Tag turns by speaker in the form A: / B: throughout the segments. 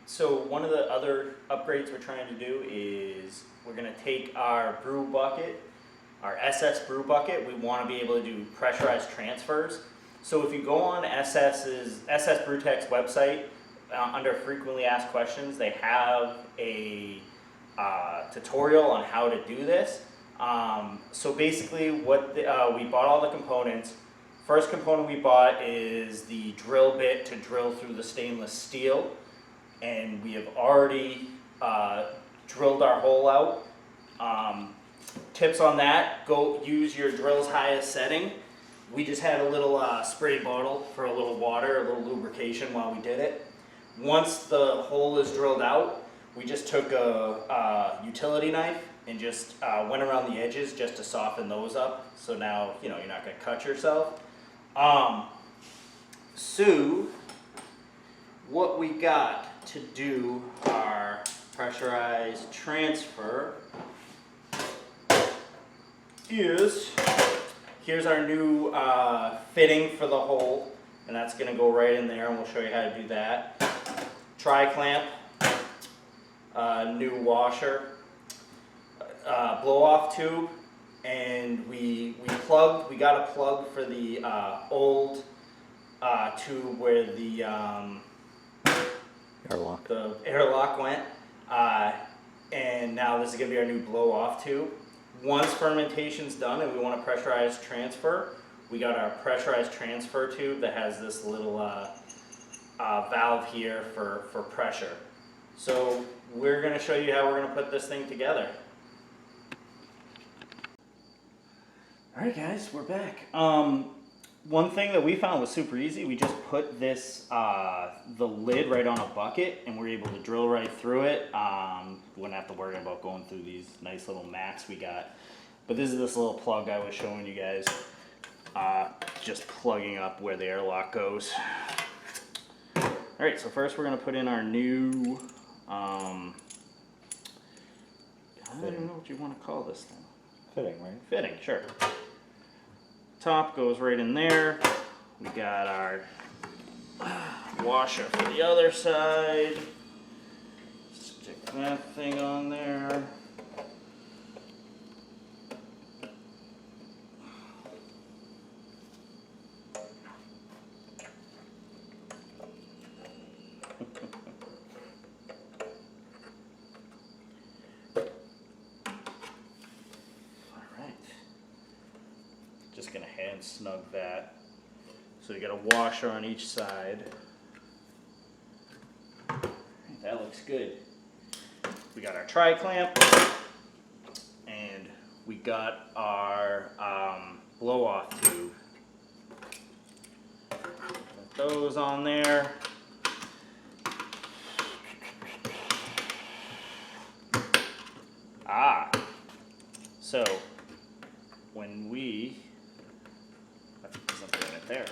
A: So one of the other upgrades we're trying to do is we're going to take our brew bucket, our SS brew bucket. We want to be able to do pressurized transfers. So if you go on SS Brewtech's website, under frequently asked questions, they have a tutorial on how to do this. So basically we bought all the components. First component we bought is the drill bit to drill through the stainless steel, and we have already drilled our hole out. Tips on that: go use your drill's highest setting. We just had a little spray bottle for a little water, a little lubrication while we did it. Once the hole is drilled out, we just took a utility knife and just went around the edges just to soften those up. So now, you know, you're not going to cut yourself. So what we got to do our pressurized transfer is, here's our new fitting for the hole, and that's going to go right in there, and we'll show you how to do that. Tri-clamp, new washer, blow-off tube, and we got a plug for the old tube where the airlock went, and now this is going to be our new blow-off tube. Once fermentation's done and we want a pressurized transfer, we got our pressurized transfer tube that has this little valve here for pressure. So we're going to show you how we're going to put this thing together. Alright guys, we're back. One thing that we found was super easy. We just put this, the lid right on a bucket, and we're able to drill right through it. We wouldn't have to worry about going through these nice little mats we got. But this is this little plug I was showing you guys. Just plugging up where the airlock goes. Alright, so first we're going to put in our new, I don't know what you want to call this thing.
B: Fitting, right?
A: Fitting, sure. Top goes right in there. We got our washer for the other side. Stick that thing on there. Just gonna hand snug that. So you got a washer on each side. That looks good. We got our tri-clamp, and we got our blow-off tube. Put those on there. So when we there.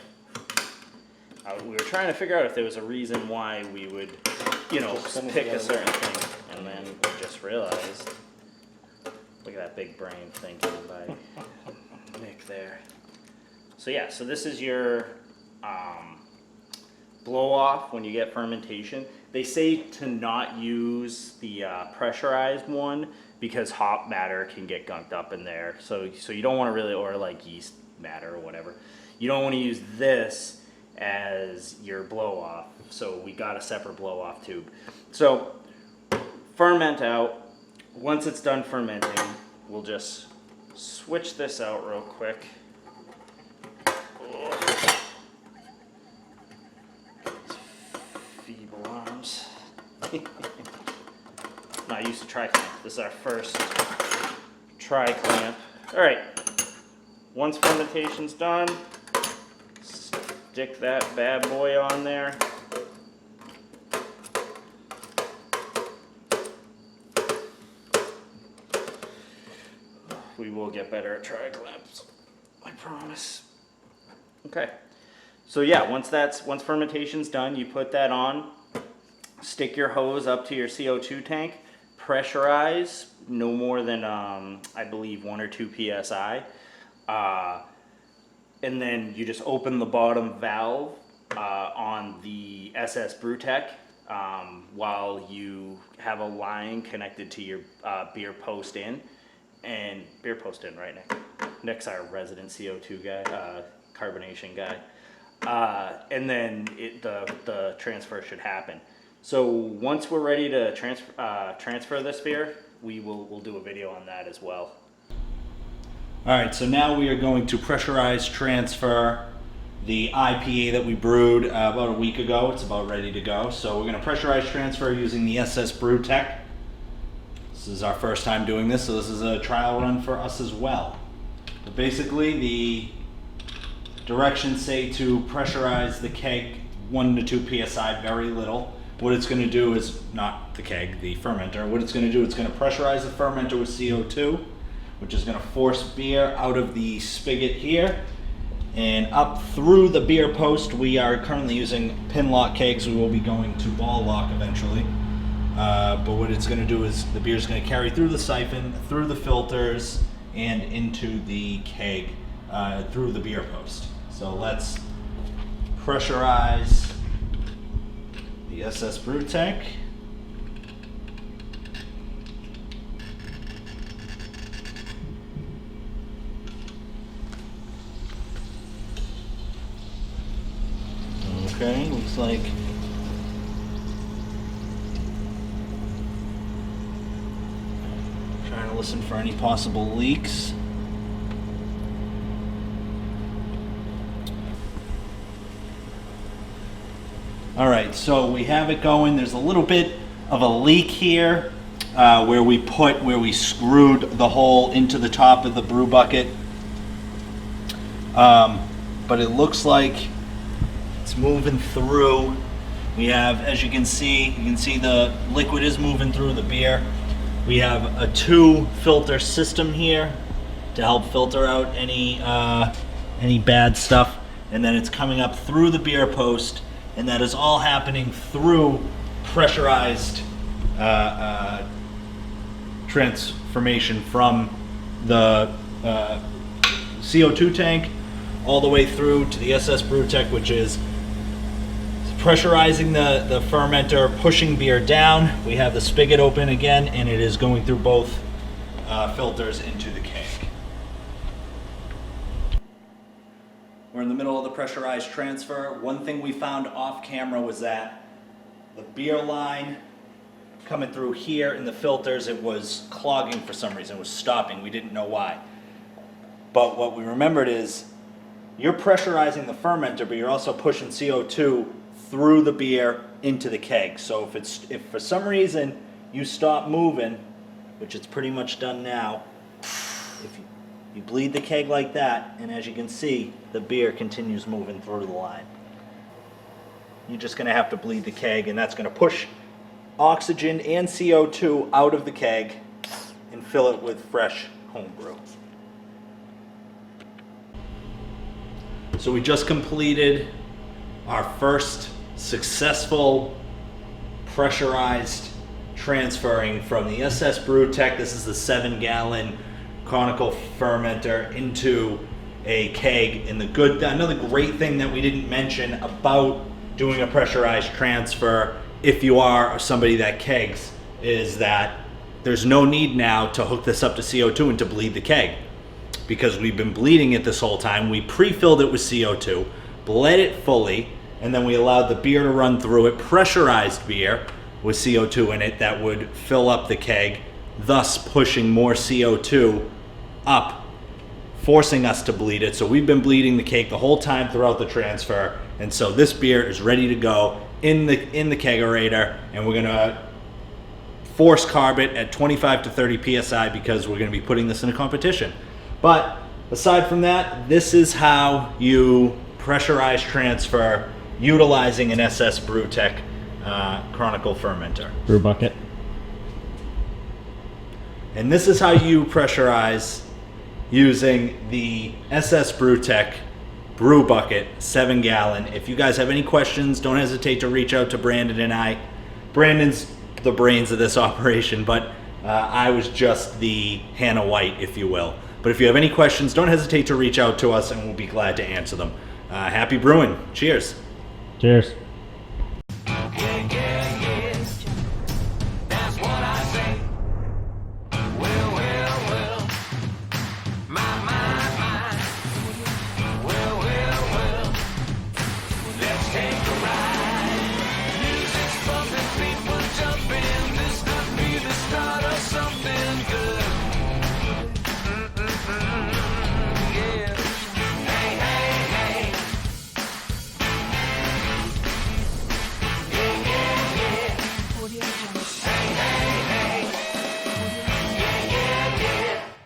A: We were trying to figure out if there was a reason why we would, you know, pick a certain thing, and then we just realized, look at that big brain thinking by Nick there. So yeah, so this is your blow off when you get fermentation. They say to not use the pressurized one because hop matter can get gunked up in there. So you don't want to really, or like yeast matter or whatever. You don't want to use this as your blow off. So we got a separate blow off tube. So ferment out. Once it's done fermenting, we'll just switch this out real quick. Feeble arms. Not used to tri-clamp. This is our first tri-clamp. All right. Once fermentation's done, stick that bad boy on there. We will get better at tri-clamps, I promise. Okay, so yeah, once fermentation's done, you put that on, stick your hose up to your CO2 tank, pressurize no more than I believe 1 or 2 psi. And then you just open the bottom valve on the SS Brewtech while you have a line connected to your beer post in, and beer post in, right, Nick? Nick's our resident CO2 guy, carbonation guy. And then the transfer should happen. So once we're ready to transfer this beer, we'll do a video on that as well.
B: All right, so now we are going to pressurize transfer the IPA that we brewed about a week ago. It's about ready to go. So we're going to pressurize transfer using the SS Brewtech. This is our first time doing this, so this is a trial run for us as well. But basically, the directions say to pressurize the keg 1 to 2 psi, very little. What it's going to do is, not the keg, the fermenter, what it's going to do, it's going to pressurize the fermenter with CO2, which is going to force beer out of the spigot here and up through the beer post. We are currently using pin lock kegs. We will be going to ball lock eventually. But what it's going to do is the beer is going to carry through the siphon, through the filters, and into the keg through the beer post. So let's pressurize the SS Brewtech. Okay, looks like trying to listen for any possible leaks. All right, so we have it going. There's a little bit of a leak here where we screwed the hole into the top of the brew bucket. But it looks like it's moving through. We have, as you can see the liquid is moving through the beer. We have a 2 filter system here to help filter out any bad stuff. And then it's coming up through the beer post, and that is all happening through pressurized transformation from the CO2 tank all the way through to the SS Brewtech, which is pressurizing the fermenter, pushing beer down. We have the spigot open again, and it is going through both filters into the keg. We're in the middle of the pressurized transfer. One thing we found off camera was that the beer line coming through here in the filters, it was clogging for some reason. It was stopping. We didn't know why. But what we remembered is you're pressurizing the fermenter, but you're also pushing CO2 through the beer into the keg. So if for some reason you stop moving, which it's pretty much done now, if you bleed the keg like that, and as you can see, the beer continues moving through the line. You're just going to have to bleed the keg, and that's going to push oxygen and CO2 out of the keg and fill it with fresh homebrew. So we just completed our first successful pressurized transferring from the SS Brewtech. This is the 7-gallon conical fermenter into a keg. And another great thing that we didn't mention about doing a pressurized transfer, if you are somebody that kegs, is that there's no need now to hook this up to CO2 and to bleed the keg, because we've been bleeding it this whole time. We pre-filled it with CO2, bled it fully, and then we allowed the beer to run through it, pressurized beer with CO2 in it that would fill up the keg, thus pushing more CO2 up, forcing us to bleed it. So we've been bleeding the keg the whole time throughout the transfer, and so this beer is ready to go in the kegerator, and we're gonna force carb it at 25 to 30 psi because we're gonna be putting this in a competition. But aside from that, this is how you pressurize transfer utilizing an SS Brewtech conical fermenter.
C: Brew bucket.
B: And this is how you pressurize using the SS Brewtech Brew Bucket 7-gallon. If you guys have any questions, don't hesitate to reach out to Brandon and I. Brandon's the brains of this operation, but I was just the Hannah White, if you will. But if you have any questions, don't hesitate to reach out to us and we'll be glad to answer them. Happy brewing. Cheers.
C: Cheers.